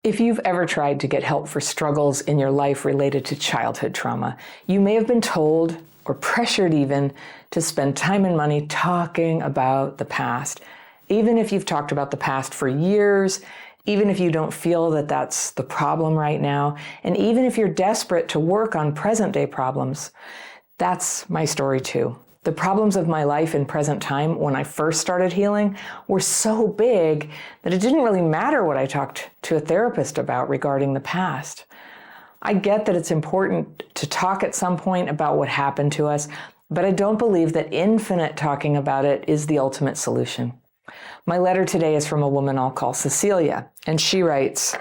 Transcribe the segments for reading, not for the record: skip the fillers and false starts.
If you've ever tried to get help for struggles in your life related to childhood trauma, you may have been told, or pressured even, to spend time and money talking about the past. Even if you've talked about the past for years, even if you don't feel that that's the problem right now, and even if you're desperate to work on present-day problems, that's my story too. The problems of my life in present time when I first started healing were so big that it didn't really matter what I talked to a therapist about regarding the past. I get that it's important to talk at some point about what happened to us, but I don't believe that infinite talking about it is the ultimate solution. My letter today is from a woman I'll call Cecilia, and she writes,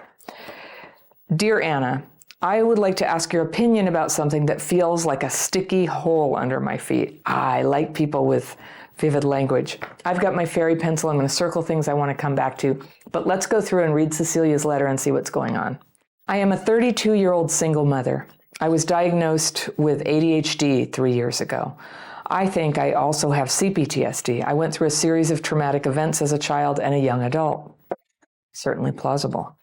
"Dear Anna, I would like to ask your opinion about something that feels like a sticky hole under my feet." I like people with vivid language. I've got my fairy pencil. I'm going to circle things I want to come back to, but let's go through and read Cecilia's letter and see what's going on. I am a 32-year-old single mother. I was diagnosed with ADHD 3 years ago. I think I also have CPTSD. I went through a series of traumatic events as a child and a young adult. Certainly plausible.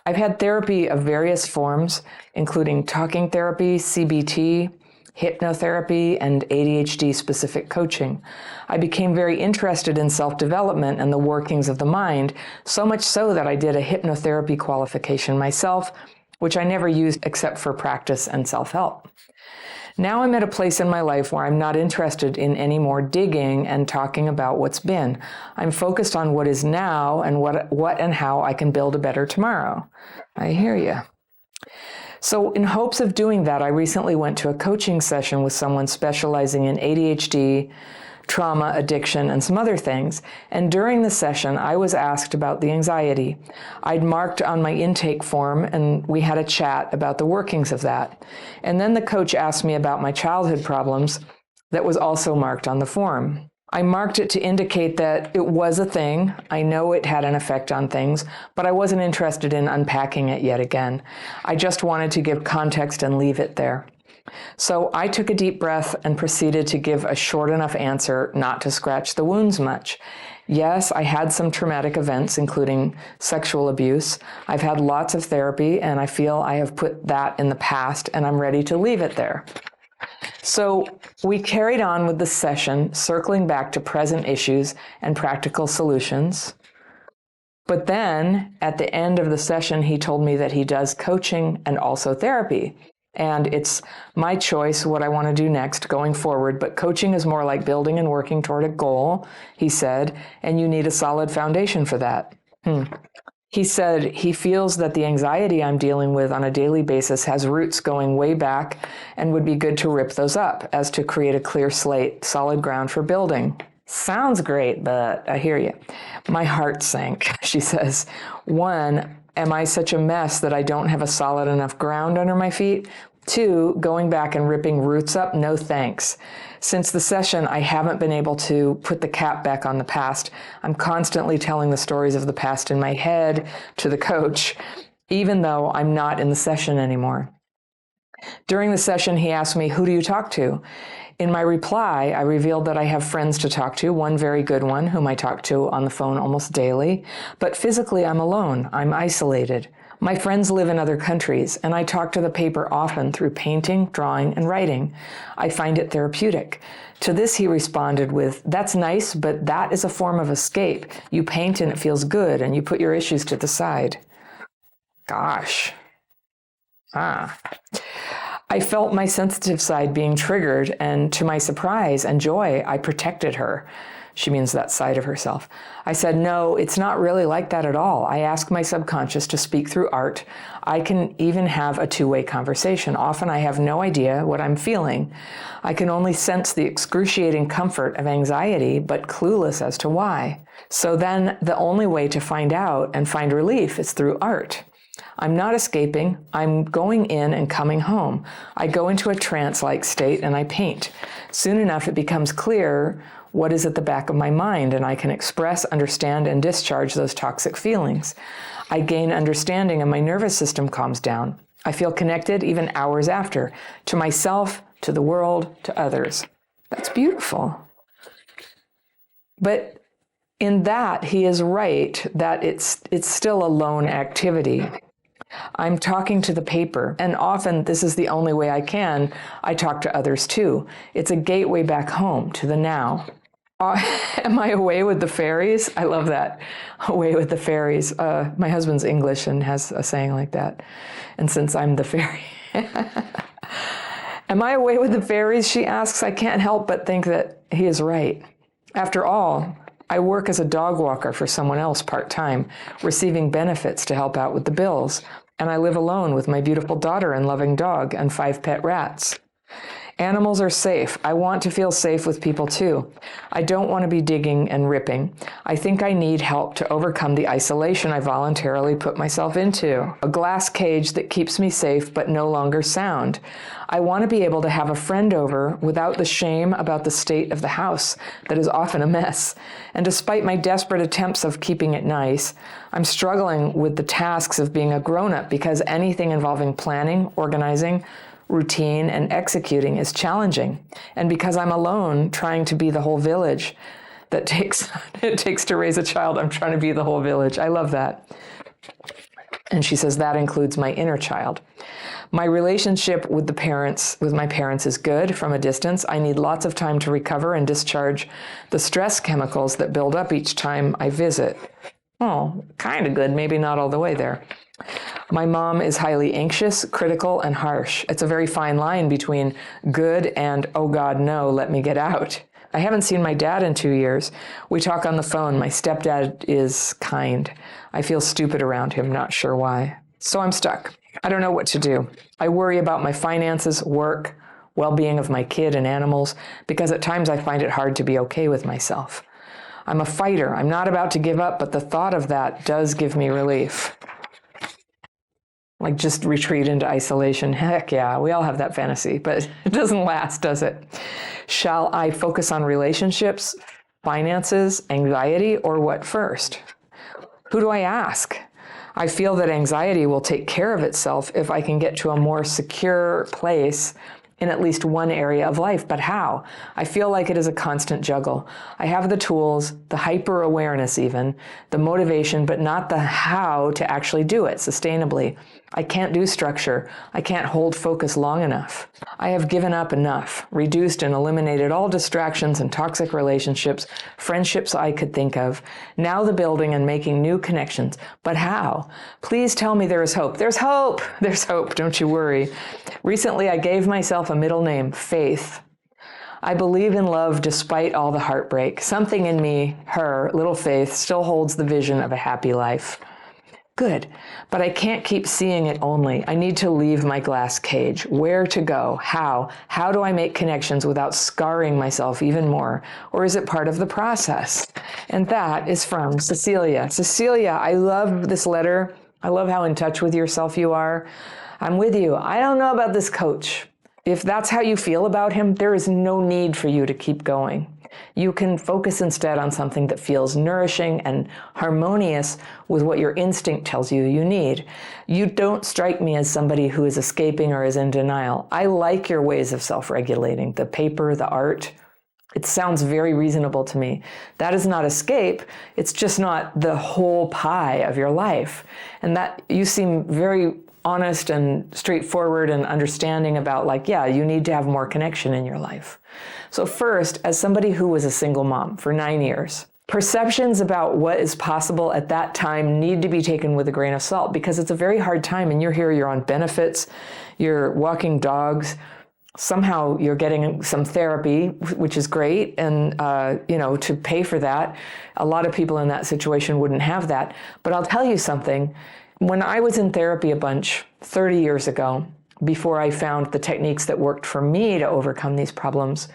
I've had therapy of various forms, including talking therapy, CBT, hypnotherapy, and ADHD-specific coaching. I became very interested in self-development and the workings of the mind, so much so that I did a hypnotherapy qualification myself, which I never used except for practice and self-help. Now I'm at a place in my life where I'm not interested in any more digging and talking about what's been. I'm focused on what is now and what and how I can build a better tomorrow. I hear you. So in hopes of doing that, I recently went to a coaching session with someone specializing in ADHD, trauma, addiction, and some other things. And during the session, I was asked about the anxiety. I'd marked on my intake form, and we had a chat about the workings of that. And then the coach asked me about my childhood problems that was also marked on the form. I marked it to indicate that it was a thing. I know it had an effect on things, but I wasn't interested in unpacking it yet again. I just wanted to give context and leave it there. So I took a deep breath and proceeded to give a short enough answer not to scratch the wounds much. Yes, I had some traumatic events, including sexual abuse. I've had lots of therapy, and I feel I have put that in the past, and I'm ready to leave it there. So we carried on with the session, circling back to present issues and practical solutions. But then, at the end of the session, he told me that he does coaching and also therapy. And it's my choice what I want to do next going forward, but coaching is more like building and working toward a goal, he said, and you need a solid foundation for that. He said he feels that the anxiety I'm dealing with on a daily basis has roots going way back and would be good to rip those up as to create a clear slate, solid ground for building. Sounds great, but I hear you. My heart sank, she says. One, am I such a mess that I don't have a solid enough ground under my feet? Two, going back and ripping roots up? No thanks. Since the session, I haven't been able to put the cap back on the past. I'm constantly telling the stories of the past in my head to the coach, even though I'm not in the session anymore. During the session, he asked me, "Who do you talk to?" In my reply, I revealed that I have friends to talk to, one very good one whom I talk to on the phone almost daily, but physically I'm alone. I'm isolated. My friends live in other countries, and I talk to the paper often through painting, drawing, and writing. I find it therapeutic. To this, he responded with, "That's nice, but that is a form of escape. You paint and it feels good, and you put your issues to the side." Gosh. I felt my sensitive side being triggered, and to my surprise and joy, I protected her. She means that side of herself. I said, "No, it's not really like that at all. I ask my subconscious to speak through art. I can even have a two-way conversation. Often I have no idea what I'm feeling. I can only sense the excruciating comfort of anxiety, but clueless as to why. So then the only way to find out and find relief is through art. I'm not escaping. I'm going in and coming home. I go into a trance-like state and I paint. Soon enough, it becomes clear what is at the back of my mind, and I can express, understand, and discharge those toxic feelings. I gain understanding and my nervous system calms down. I feel connected even hours after, to myself, to the world, to others." That's beautiful. But In that, he is right that it's still a lone activity. I'm talking to the paper, and often this is the only way I talk to others too. It's a gateway back home to the now. Am I away with the fairies? I love that. Away with the fairies. My husband's English and has a saying like that. And since I'm the fairy, am I away with the fairies? She asks. I can't help but think that he is right. After all, I work as a dog walker for someone else part-time, receiving benefits to help out with the bills. And I live alone with my beautiful daughter and loving dog and 5 pet rats. Animals are safe. I want to feel safe with people too. I don't want to be digging and ripping. I think I need help to overcome the isolation I voluntarily put myself into. A glass cage that keeps me safe but no longer sound. I want to be able to have a friend over without the shame about the state of the house that is often a mess. And despite my desperate attempts of keeping it nice, I'm struggling with the tasks of being a grown-up because anything involving planning, organizing, routine, and executing is challenging. And because I'm alone trying to be the whole village that it takes to raise a child, I'm trying to be the whole village. I love that. And she says that includes my inner child. My relationship with my parents is good from a distance. I need lots of time to recover and discharge the stress chemicals that build up each time I visit. Oh, kind of good, maybe not all the way there. My mom is highly anxious, critical, and harsh. It's a very fine line between good and, oh God, no, let me get out. I haven't seen my dad in 2 years. We talk on the phone. My stepdad is kind. I feel stupid around him, not sure why. So I'm stuck. I don't know what to do. I worry about my finances, work, well-being of my kid and animals, because at times I find it hard to be okay with myself. I'm a fighter. I'm not about to give up, but the thought of that does give me relief. Like just retreat into isolation. Heck yeah, we all have that fantasy, but it doesn't last, does it? Shall I focus on relationships, finances, anxiety, or what first? Who do I ask? I feel that anxiety will take care of itself if I can get to a more secure place in at least one area of life. But how? I feel like it is a constant juggle. I have the tools, the hyper-awareness even, the motivation, but not the how to actually do it sustainably. I can't do structure. I can't hold focus long enough. I have given up enough, reduced and eliminated all distractions and toxic relationships, friendships I could think of. Now the building and making new connections. But how? Please tell me there is hope. There's hope. There's hope. Don't you worry. Recently, I gave myself a middle name, Faith. I believe in love despite all the heartbreak. Something in me, her, little Faith, still holds the vision of a happy life. Good, but I can't keep seeing it only. I need to leave my glass cage. Where to go? How? How do I make connections without scarring myself even more? Or is it part of the process? And that is from Cecilia. Cecilia, I love this letter. I love how in touch with yourself you are. I'm with you. I don't know about this coach. If that's how you feel about him, there is no need for you to keep going. You can focus instead on something that feels nourishing and harmonious with what your instinct tells you you need. You don't strike me as somebody who is escaping or is in denial. I like your ways of self-regulating, the paper, the art. It sounds very reasonable to me. That is not escape. It's just not the whole pie of your life. And that you seem very honest and straightforward and understanding about like, yeah, you need to have more connection in your life. So first, as somebody who was a single mom for 9 years, perceptions about what is possible at that time need to be taken with a grain of salt because it's a very hard time and you're here, you're on benefits, you're walking dogs, somehow you're getting some therapy, which is great. And, to pay for that, a lot of people in that situation wouldn't have that. But I'll tell you something. When I was in therapy a bunch 30 years ago, before I found the techniques that worked for me to overcome these problems,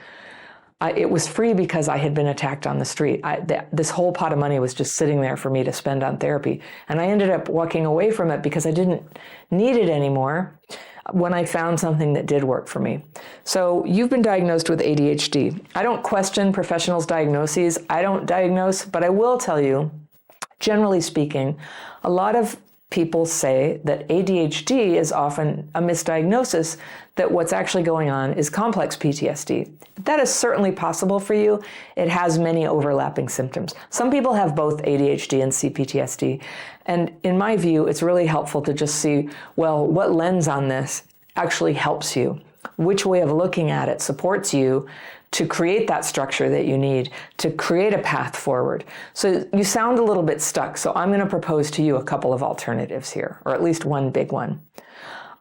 it was free because I had been attacked on the street. This whole pot of money was just sitting there for me to spend on therapy. And I ended up walking away from it because I didn't need it anymore when I found something that did work for me. So you've been diagnosed with ADHD. I don't question professionals' diagnoses. I don't diagnose, but I will tell you, generally speaking, a lot of people say that ADHD is often a misdiagnosis, that what's actually going on is complex PTSD. That is certainly possible for you. It has many overlapping symptoms. Some people have both ADHD and CPTSD. And in my view, it's really helpful to just see, well, what lens on this actually helps you? Which way of looking at it supports you to create that structure that you need, to create a path forward. So you sound a little bit stuck, so I'm going to propose to you a couple of alternatives here, or at least one big one.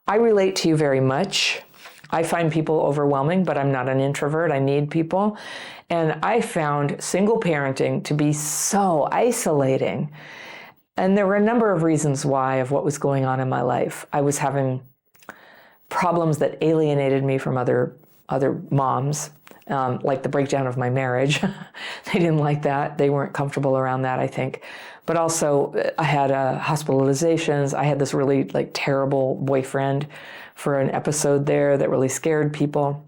I relate to you very much. I find people overwhelming, but I'm not an introvert. I need people. And I found single parenting to be so isolating. And there were a number of reasons why of what was going on in my life. I was having problems that alienated me from other moms. Like the breakdown of my marriage. They didn't like that. They weren't comfortable around that, I think. But also I had hospitalizations. I had this really terrible boyfriend for an episode there that really scared people.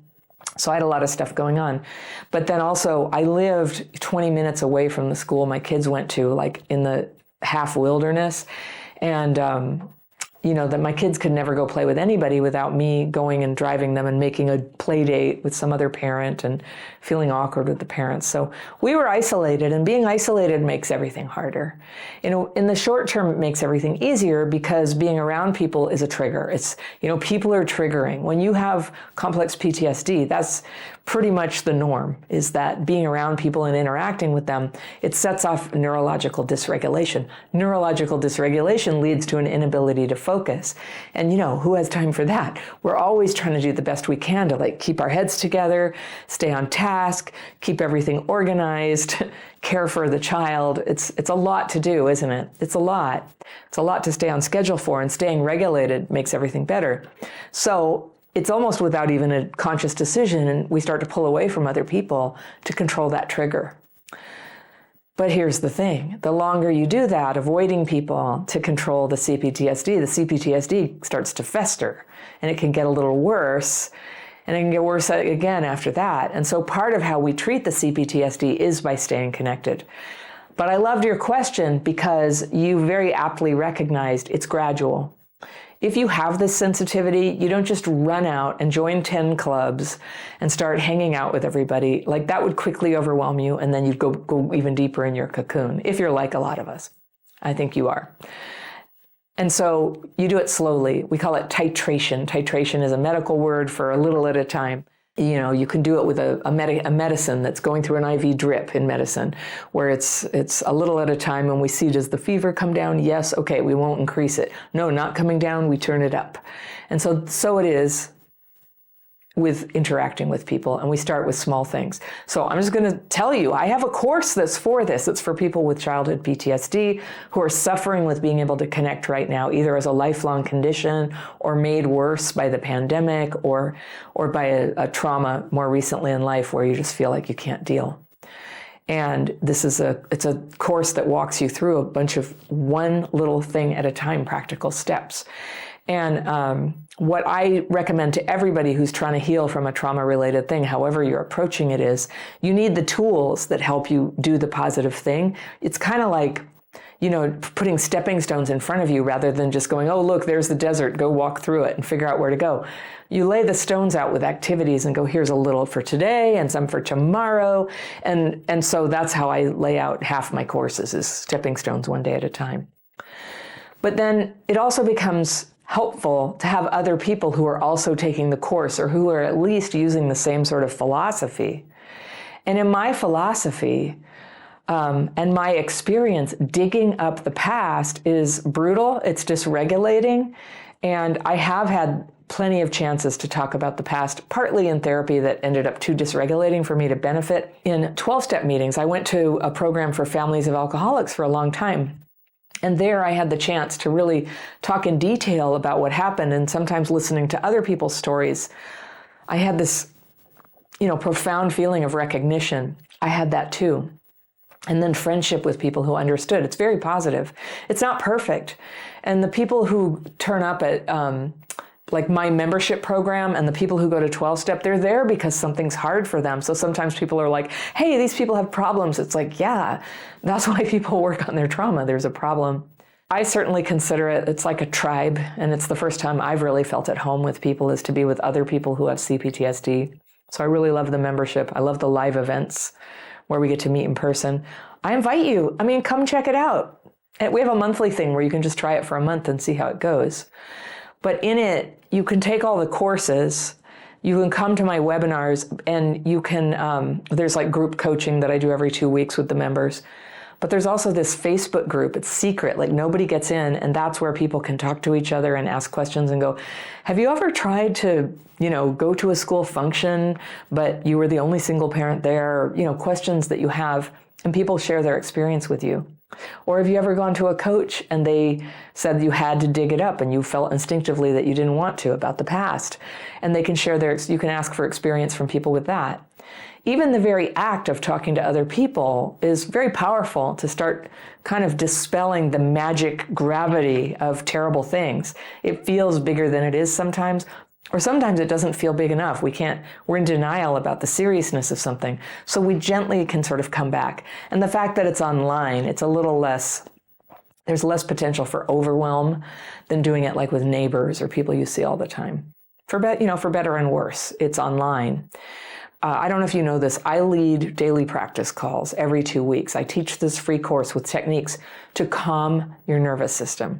So I had a lot of stuff going on. But then also I lived 20 minutes away from the school my kids went to, in the half wilderness. And that my kids could never go play with anybody without me going and driving them and making a play date with some other parent and feeling awkward with the parents. So we were isolated, and being isolated makes everything harder. In the short term, it makes everything easier because being around people is a trigger. It's, people are triggering. When you have complex PTSD, that's pretty much the norm, is that being around people and interacting with them, it sets off neurological dysregulation. Neurological dysregulation leads to an inability to focus. And who has time for that? We're always trying to do the best we can to keep our heads together, stay on task, keep everything organized, care for the child. It's a lot to do, isn't it? It's a lot. It's a lot to stay on schedule for, and staying regulated makes everything better. So it's almost without even a conscious decision, and we start to pull away from other people to control that trigger. But here's the thing. The longer you do that, avoiding people to control the CPTSD starts to fester, and it can get a little worse, and it can get worse again after that. And so part of how we treat the CPTSD is by staying connected. But I loved your question because you very aptly recognized it's gradual. If you have this sensitivity, you don't just run out and join 10 clubs and start hanging out with everybody. That would quickly overwhelm you, and then you'd go even deeper in your cocoon, if you're like a lot of us. I think you are. And so you do it slowly. We call it titration. Titration is a medical word for a little at a time. You can do it with a medicine that's going through an IV drip in medicine, where it's a little at a time, and we see, does the fever come down? Yes, okay, we won't increase it. No, not coming down, we turn it up. And so it is with interacting with people, and we start with small things. So I'm just going to tell you, I have a course that's for this. It's for people with childhood PTSD who are suffering with being able to connect right now, either as a lifelong condition or made worse by the pandemic or by a trauma more recently in life where you just feel like you can't deal. And it's a course that walks you through a bunch of one little thing at a time, practical steps. And what I recommend to everybody who's trying to heal from a trauma-related thing, however you're approaching it, is you need the tools that help you do the positive thing. It's kind of like, putting stepping stones in front of you rather than just going, oh, look, there's the desert, go walk through it and figure out where to go. You lay the stones out with activities and go, here's a little for today and some for tomorrow. And so that's how I lay out half my courses, is stepping stones one day at a time. But then it also becomes helpful to have other people who are also taking the course, or who are at least using the same sort of philosophy. And in my philosophy and my experience, digging up the past is brutal, it's dysregulating, and I have had plenty of chances to talk about the past, partly in therapy that ended up too dysregulating for me to benefit. In 12-step meetings, I went to a program for families of alcoholics for a long time. And there I had the chance to really talk in detail about what happened, and sometimes listening to other people's stories. I had this, profound feeling of recognition. I had that too. And then friendship with people who understood. It's very positive. It's not perfect. And the people who turn up at my membership program and the people who go to 12-step, they're there because something's hard for them. So sometimes people are like, hey, these people have problems. It's like, yeah, that's why people work on their trauma. There's a problem. I certainly consider it's like a tribe, and it's the first time I've really felt at home with people is to be with other people who have CPTSD. So I really love the membership. I love the live events where we get to meet in person. I invite you. I mean, come check it out. And we have a monthly thing where you can just try it for a month and see how it goes. But in it, you can take all the courses, you can come to my webinars, and you can, there's like group coaching that I do every 2 weeks with the members. But there's also this Facebook group. It's secret, like nobody gets in, and that's where people can talk to each other and ask questions and go, have you ever tried to, go to a school function, but you were the only single parent there? Questions that you have, and people share their experience with you. Or have you ever gone to a coach and they said you had to dig it up and you felt instinctively that you didn't want to about the past? And they can share you can ask for experience from people with that. Even the very act of talking to other people is very powerful to start kind of dispelling the magic gravity of terrible things. It feels bigger than it is sometimes, or sometimes it doesn't feel big enough. We're in denial about the seriousness of something. So we gently can sort of come back. And the fact that it's online, it's a little less, there's less potential for overwhelm than doing it like with neighbors or people you see all the time. For better and worse, it's online. I don't know if you know this, I lead daily practice calls every 2 weeks. I teach this free course with techniques to calm your nervous system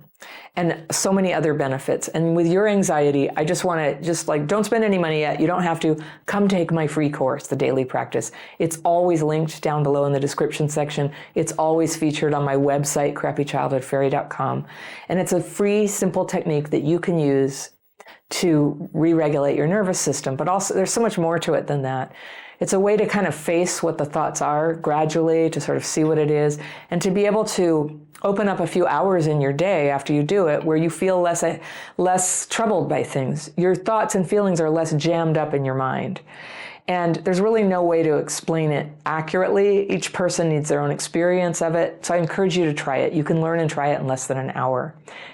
and so many other benefits. And with your anxiety, I just want to don't spend any money yet. You don't have to. Come take my free course, the daily practice. It's always linked down below in the description section. It's always featured on my website, crappychildhoodfairy.com. And it's a free, simple technique that you can use to re-regulate your nervous system. But also there's so much more to it than that. It's a way to kind of face what the thoughts are gradually, to sort of see what it is, and to be able to open up a few hours in your day after you do it where you feel less troubled by things. Your thoughts and feelings are less jammed up in your mind. And there's really no way to explain it accurately. Each person needs their own experience of it. So I encourage you to try it. You can learn and try it in less than an hour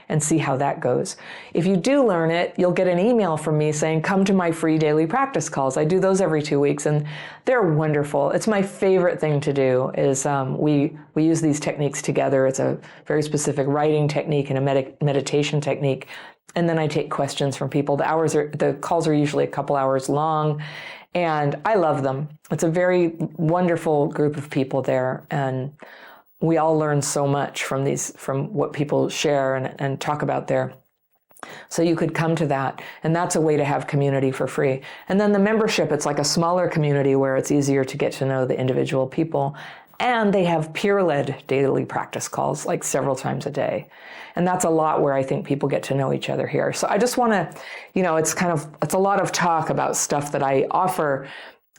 and see how that goes. If you do learn it, you'll get an email from me saying, come to my free daily practice calls. I do those every 2 weeks, and they're wonderful. It's my favorite thing to do is we use these techniques together. It's a very specific writing technique and a meditation technique. And then I take questions from people. The calls are usually a couple hours long. And I love them. It's a very wonderful group of people there. And we all learn so much from what people share and talk about there. So you could come to that. And that's a way to have community for free. And then the membership, it's like a smaller community where it's easier to get to know the individual people. And they have peer-led daily practice calls like several times a day. And that's a lot where I think people get to know each other here. So I just want to, it's a lot of talk about stuff that I offer,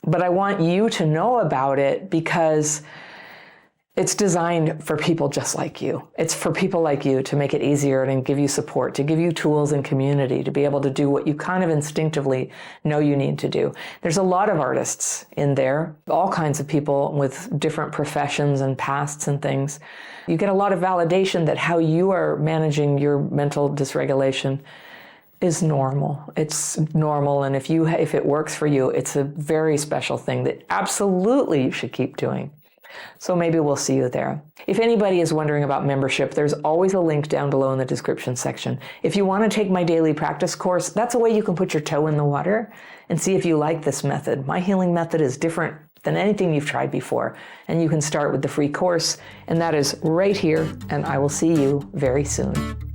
but I want you to know about it because it's designed for people just like you. It's for people like you to make it easier and give you support, to give you tools and community to be able to do what you kind of instinctively know you need to do. There's a lot of artists in there, all kinds of people with different professions and pasts and things. You get a lot of validation that how you are managing your mental dysregulation is normal. It's normal, and if it works for you, it's a very special thing that absolutely you should keep doing. So maybe we'll see you there. If anybody is wondering about membership, there's always a link down below in the description section. If you want to take my daily practice course, that's a way you can put your toe in the water and see if you like this method. My healing method is different than anything you've tried before. And you can start with the free course, and that is right here, and I will see you very soon.